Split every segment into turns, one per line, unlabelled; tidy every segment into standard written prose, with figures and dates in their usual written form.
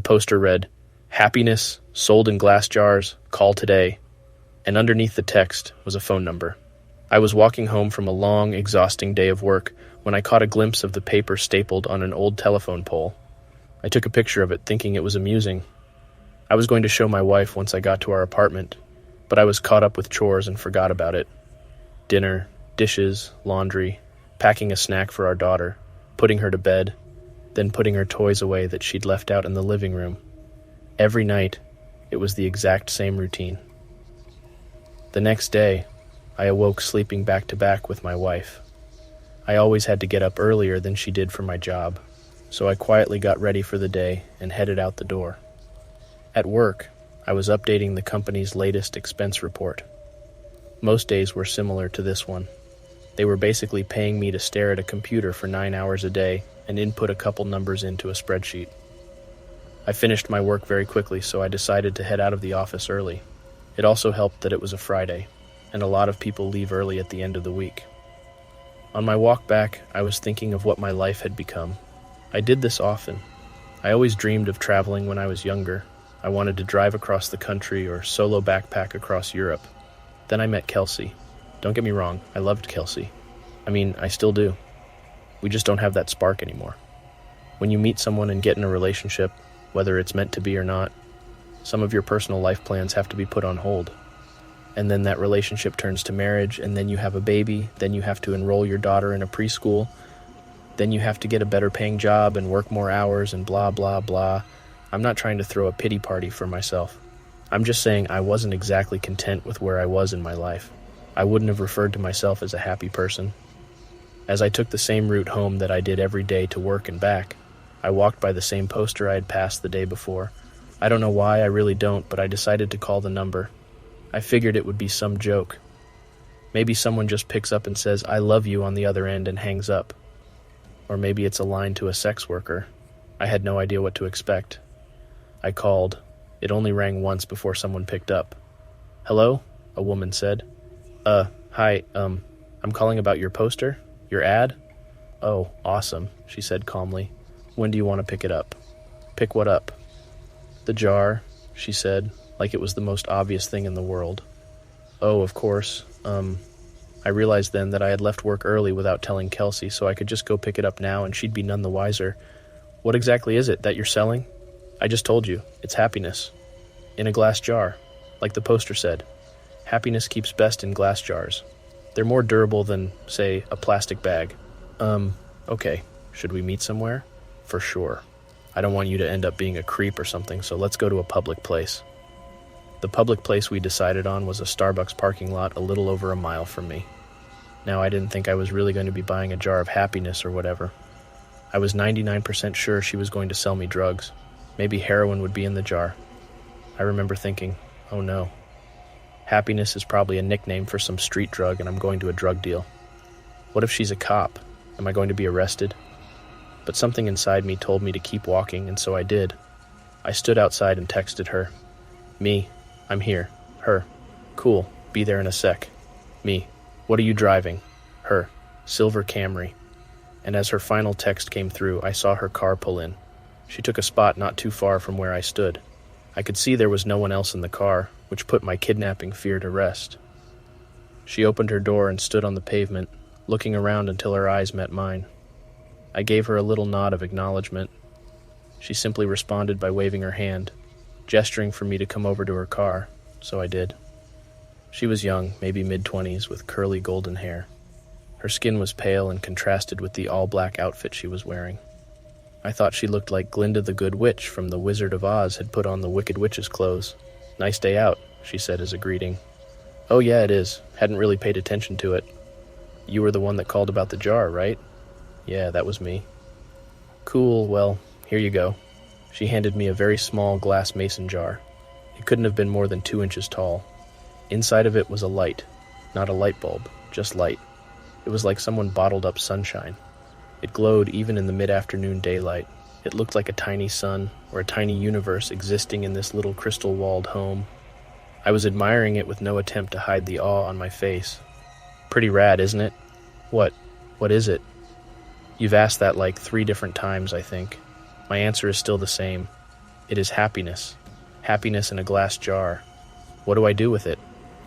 poster read, "Happiness, sold in glass jars, call today," and underneath the text was a phone number. I was walking home from a long, exhausting day of work when I caught a glimpse of the paper stapled on an old telephone pole. I took a picture of it, thinking it was amusing. I was going to show my wife once I got to our apartment, but I was caught up with chores and forgot about it. Dinner, dishes, laundry, packing a snack for our daughter, putting her to bed, then putting her toys away that she'd left out in the living room. Every night, it was the exact same routine. The next day, I awoke sleeping back to back with my wife. I always had to get up earlier than she did for my job, so I quietly got ready for the day and headed out the door. At work, I was updating the company's latest expense report. Most days were similar to this one. They were basically paying me to stare at a computer for 9 hours a day and input a couple numbers into a spreadsheet. I finished my work very quickly, so I decided to head out of the office early. It also helped that it was a Friday, and a lot of people leave early at the end of the week. On my walk back, I was thinking of what my life had become. I did this often. I always dreamed of traveling when I was younger. I wanted to drive across the country or solo backpack across Europe. Then I met Kelsey. Don't get me wrong, I loved Kelsey. I mean, I still do. We just don't have that spark anymore. When you meet someone and get in a relationship, whether it's meant to be or not, some of your personal life plans have to be put on hold. And then that relationship turns to marriage, and then you have a baby, then you have to enroll your daughter in a preschool, then you have to get a better paying job and work more hours and blah, blah, blah. I'm not trying to throw a pity party for myself. I'm just saying I wasn't exactly content with where I was in my life. I wouldn't have referred to myself as a happy person. As I took the same route home that I did every day to work and back, I walked by the same poster I had passed the day before. I don't know why, I really don't, but I decided to call the number. I figured it would be some joke. Maybe someone just picks up and says, "I love you" on the other end and hangs up. Or maybe it's a line to a sex worker. I had no idea what to expect. I called. It only rang once before someone picked up. "Hello?" a woman said. Hi, I'm calling about your poster? Your ad?" "Oh, awesome," she said calmly. "When do you want to pick it up?" "Pick what up?" "The jar," she said, like it was the most obvious thing in the world. "Oh, of course. I realized then that I had left work early without telling Kelsey, so I could just go pick it up now and she'd be none the wiser. What exactly is it that you're selling?" "I just told you. It's happiness. In a glass jar, like the poster said. Happiness keeps best in glass jars. They're more durable than, say, a plastic bag." Okay. Should we meet somewhere?" "For sure. I don't want you to end up being a creep or something, so let's go to a public place." The public place we decided on was a Starbucks parking lot a little over a mile from me. Now, I didn't think I was really going to be buying a jar of happiness or whatever. I was 99% sure she was going to sell me drugs. Maybe heroin would be in the jar. I remember thinking, oh no. Happiness is probably a nickname for some street drug and I'm going to a drug deal. What if she's a cop? Am I going to be arrested? But something inside me told me to keep walking, and so I did. I stood outside and texted her. "Me, I'm here." Her, "Cool, be there in a sec." Me, "What are you driving?" Her, "Silver Camry." And as her final text came through, I saw her car pull in. She took a spot not too far from where I stood. I could see there was no one else in the car, which put my kidnapping fear to rest. She opened her door and stood on the pavement, looking around until her eyes met mine. I gave her a little nod of acknowledgement. She simply responded by waving her hand, gesturing for me to come over to her car, so I did. She was young, maybe mid-20s, with curly golden hair. Her skin was pale and contrasted with the all-black outfit she was wearing. I thought she looked like Glinda the Good Witch from The Wizard of Oz had put on the Wicked Witch's clothes. "Nice day out," she said as a greeting. "Oh yeah, it is. Hadn't really paid attention to it." "You were the one that called about the jar, right?" "Yeah, that was me." "Cool, well, here you go." She handed me a very small glass mason jar. It couldn't have been more than 2 inches tall. Inside of it was a light. Not a light bulb, just light. It was like someone bottled up sunshine. It glowed even in the mid-afternoon daylight. It looked like a tiny sun, or a tiny universe existing in this little crystal-walled home. I was admiring it with no attempt to hide the awe on my face. "Pretty rad, isn't it?" What is it?" "You've asked that like 3 different times, I think. My answer is still the same. It is happiness. Happiness in a glass jar. What do I do with it?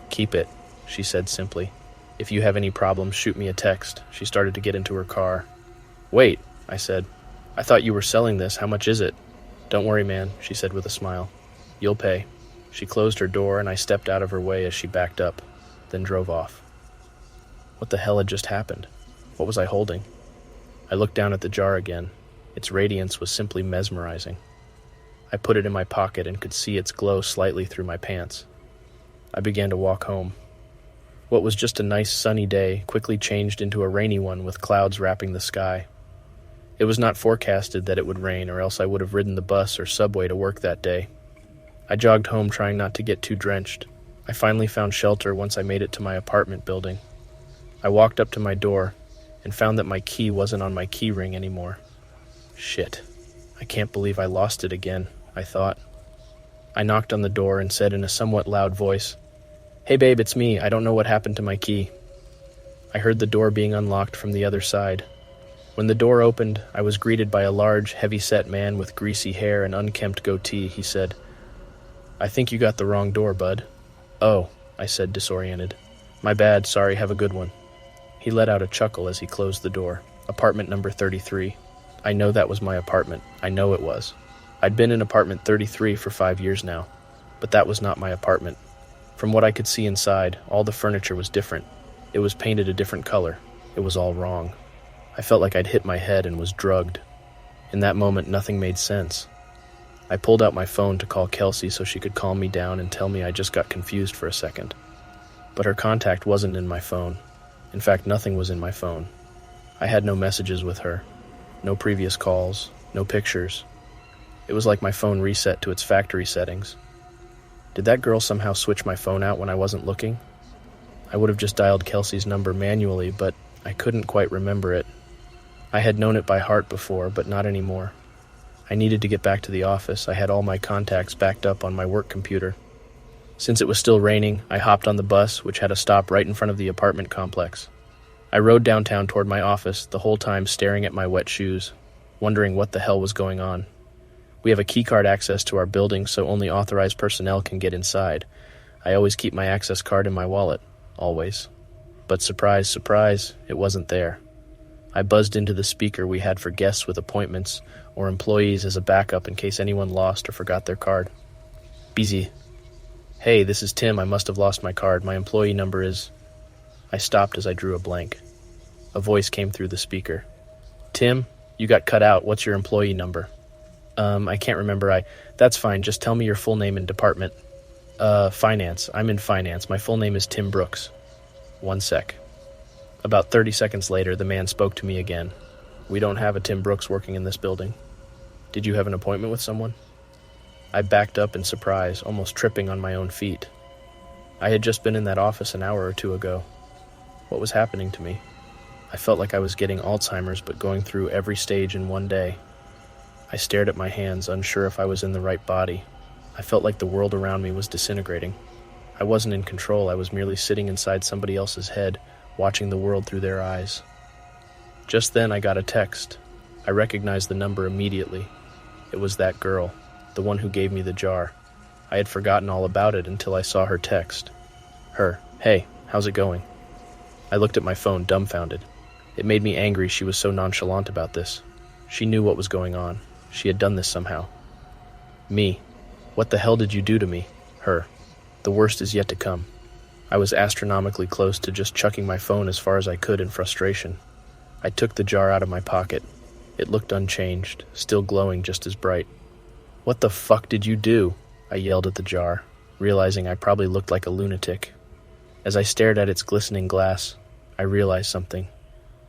Keep it, she said simply. If you have any problems, shoot me a text. She started to get into her car. Wait, I said. I thought you were selling this. How much is it? Don't worry, man, she said with a smile. You'll pay. She closed her door and I stepped out of her way as she backed up, then drove off. What the hell had just happened? What was I holding? I looked down at the jar again. Its radiance was simply mesmerizing. I put it in my pocket and could see its glow slightly through my pants. I began to walk home. What was just a nice sunny day quickly changed into a rainy one with clouds wrapping the sky. It was not forecasted that it would rain, or else I would have ridden the bus or subway to work that day. I jogged home trying not to get too drenched. I finally found shelter once I made it to my apartment building. I walked up to my door and found that my key wasn't on my key ring anymore. Shit. I can't believe I lost it again, I thought. I knocked on the door and said in a somewhat loud voice, Hey babe, it's me. I don't know what happened to my key. I heard the door being unlocked from the other side. When the door opened, I was greeted by a large, heavy-set man with greasy hair and unkempt goatee. He said, I think you got the wrong door, bud. Oh, I said, disoriented. My bad, sorry, have a good one. He let out a chuckle as he closed the door. Apartment number 33. I know that was my apartment. I know it was. I'd been in apartment 33 for 5 years now, but that was not my apartment. From what I could see inside, all the furniture was different. It was painted a different color. It was all wrong. I felt like I'd hit my head and was drugged. In that moment, nothing made sense. I pulled out my phone to call Kelsey so she could calm me down and tell me I just got confused for a second. But her contact wasn't in my phone. In fact, nothing was in my phone. I had no messages with her. No previous calls. No pictures. It was like my phone reset to its factory settings. Did that girl somehow switch my phone out when I wasn't looking? I would have just dialed Kelsey's number manually, but I couldn't quite remember it. I had known it by heart before, but not anymore. I needed to get back to the office. I had all my contacts backed up on my work computer. Since it was still raining, I hopped on the bus, which had a stop right in front of the apartment complex. I rode downtown toward my office, the whole time staring at my wet shoes, wondering what the hell was going on. We have a keycard access to our building, so only authorized personnel can get inside. I always keep my access card in my wallet. Always. But surprise, surprise, it wasn't there. I buzzed into the speaker we had for guests with appointments or employees as a backup in case anyone lost or forgot their card. Busy. Hey, this is Tim. I must have lost my card. My employee number is... I stopped as I drew a blank. A voice came through the speaker. Tim, you got cut out. What's your employee number? I can't remember. That's fine. Just tell me your full name and department. Finance. I'm in finance. My full name is Tim Brooks. 1 sec. About 30 seconds later, the man spoke to me again. We don't have a Tim Brooks working in this building. Did you have an appointment with someone? I backed up in surprise, almost tripping on my own feet. I had just been in that office an hour or two ago. What was happening to me? I felt like I was getting Alzheimer's, but going through every stage in one day. I stared at my hands, unsure if I was in the right body. I felt like the world around me was disintegrating. I wasn't in control. I was merely sitting inside somebody else's head, watching the world through their eyes. Just then I got a text. I recognized the number immediately. It was that girl, the one who gave me the jar. I had forgotten all about it until I saw her text. Her, hey, how's it going? I looked at my phone, dumbfounded. It made me angry she was so nonchalant about this. She knew what was going on. She had done this somehow. Me. What the hell did you do to me? Her. The worst is yet to come. I was astronomically close to just chucking my phone as far as I could in frustration. I took the jar out of my pocket. It looked unchanged, still glowing just as bright. What the fuck did you do? I yelled at the jar, realizing I probably looked like a lunatic. As I stared at its glistening glass, I realized something.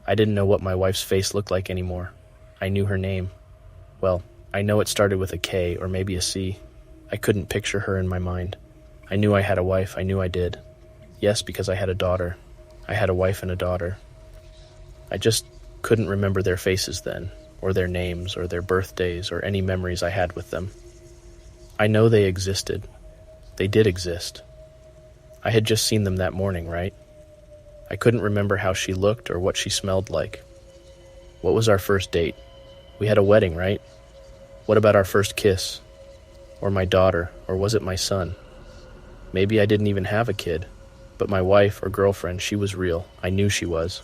I didn't know what my wife's face looked like anymore. I knew her name. Well, I know it started with a K or maybe a C. I couldn't picture her in my mind. I knew I had a wife. I knew I did. Yes, because I had a daughter. I had a wife and a daughter. I just couldn't remember their faces then, or their names, or their birthdays, or any memories I had with them. I know they existed. They did exist. I had just seen them that morning, right? I couldn't remember how she looked or what she smelled like. What was our first date? We had a wedding, right? What about our first kiss? Or my daughter, or was it my son? Maybe I didn't even have a kid, but my wife or girlfriend, she was real. I knew she was.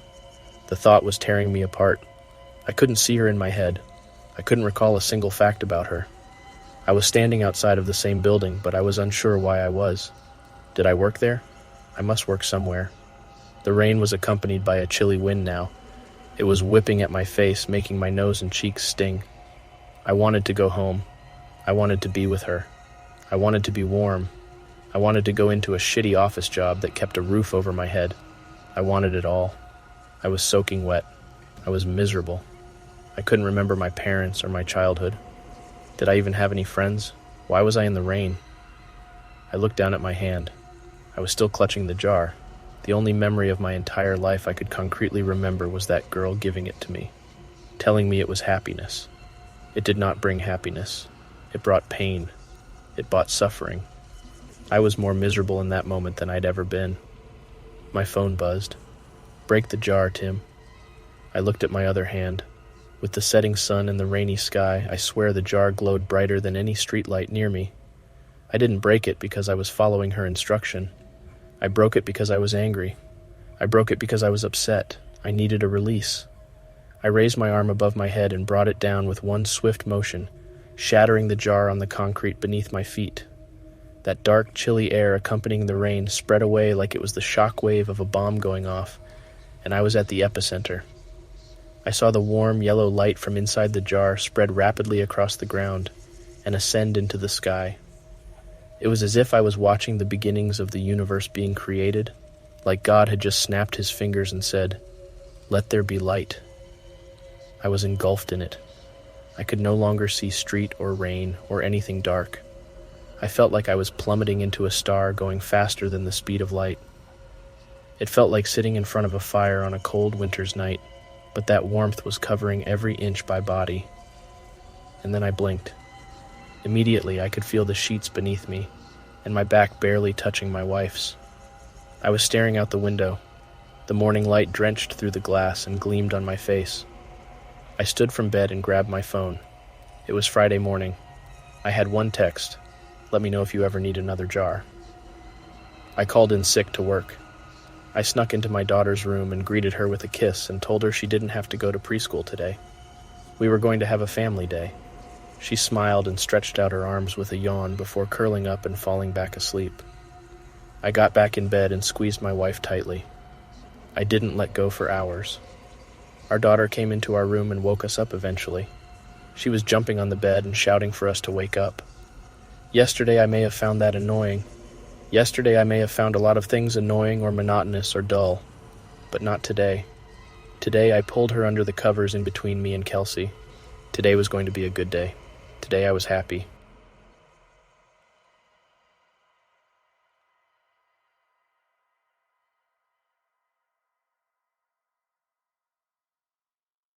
The thought was tearing me apart. I couldn't see her in my head. I couldn't recall a single fact about her. I was standing outside of the same building, but I was unsure why I was. Did I work there? I must work somewhere. The rain was accompanied by a chilly wind now. It was whipping at my face, making my nose and cheeks sting. I wanted to go home. I wanted to be with her. I wanted to be warm. I wanted to go into a shitty office job that kept a roof over my head. I wanted it all. I was soaking wet. I was miserable. I couldn't remember my parents or my childhood. Did I even have any friends? Why was I in the rain? I looked down at my hand. I was still clutching the jar. The only memory of my entire life I could concretely remember was that girl giving it to me, telling me it was happiness. It did not bring happiness. It brought pain. It brought suffering. I was more miserable in that moment than I'd ever been. My phone buzzed. "Break the jar, Tim." I looked at my other hand. With the setting sun and the rainy sky, I swear the jar glowed brighter than any streetlight near me. I didn't break it because I was following her instruction. I broke it because I was angry. I broke it because I was upset. I needed a release. I raised my arm above my head and brought it down with one swift motion, shattering the jar on the concrete beneath my feet. That dark, chilly air accompanying the rain spread away like it was the shock wave of a bomb going off, and I was at the epicenter. I saw the warm, yellow light from inside the jar spread rapidly across the ground and ascend into the sky. It was as if I was watching the beginnings of the universe being created, like God had just snapped his fingers and said, "Let there be light." I was engulfed in it. I could no longer see street or rain or anything dark. I felt like I was plummeting into a star going faster than the speed of light. It felt like sitting in front of a fire on a cold winter's night, but that warmth was covering every inch by body. And then I blinked. Immediately, I could feel the sheets beneath me, and my back barely touching my wife's. I was staring out the window. The morning light drenched through the glass and gleamed on my face. I stood from bed and grabbed my phone. It was Friday morning. I had one text: "Let me know if you ever need another jar." I called in sick to work. I snuck into my daughter's room and greeted her with a kiss and told her she didn't have to go to preschool today. We were going to have a family day. She smiled and stretched out her arms with a yawn before curling up and falling back asleep. I got back in bed and squeezed my wife tightly. I didn't let go for hours. Our daughter came into our room and woke us up eventually. She was jumping on the bed and shouting for us to wake up. Yesterday I may have found that annoying. Yesterday I may have found a lot of things annoying or monotonous or dull, but not today. Today I pulled her under the covers in between me and Kelsey. Today was going to be a good day. Today I was happy.